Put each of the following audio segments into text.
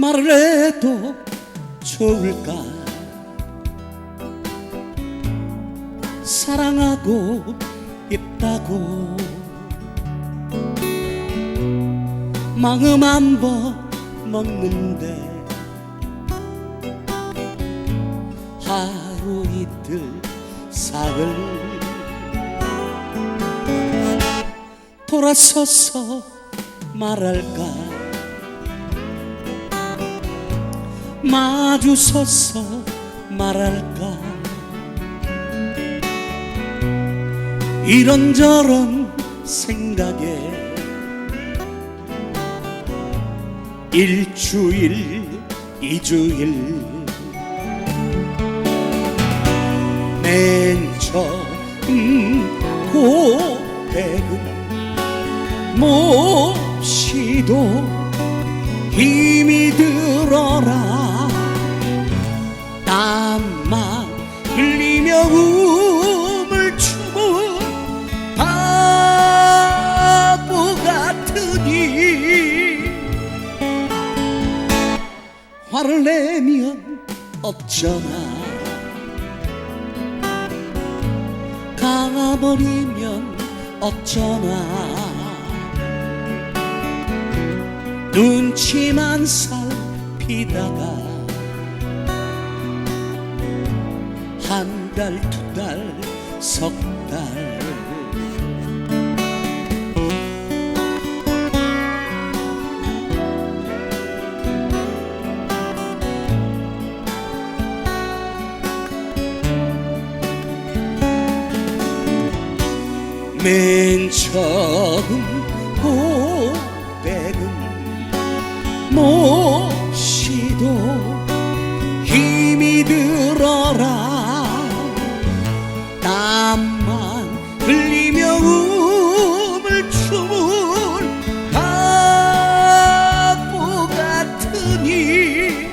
말을 해도 좋을까? 사랑하고 있다고 마음 한 번 먹는데 하루 이틀 사흘 돌아서서 말할까? 마주서서 말할까? 이런저런 생각에 일주일 이주일 맨 처음 고백은 몹시도 힘이 들어라 땀만 흘리며 음을 추고 바보 같으니 화를 내면 어쩌나 가버리면 어쩌나 눈치만 살피다가 한 달, 두 달, 석 달 맨 처음 고백은 몹시도 힘이 들어라 땀만 흘리며 음을 추는 바보 같으니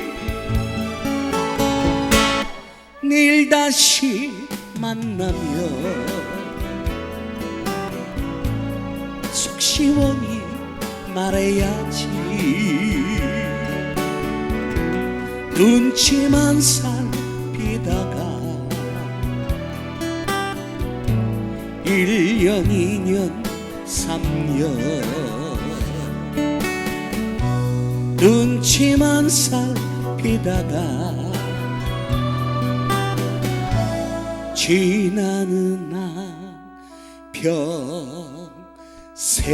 내일 다시 만나면 속 시원히 말해야지 눈치만 살피다가 1년 2년 3년 눈치만 살피다가 지나는 한평생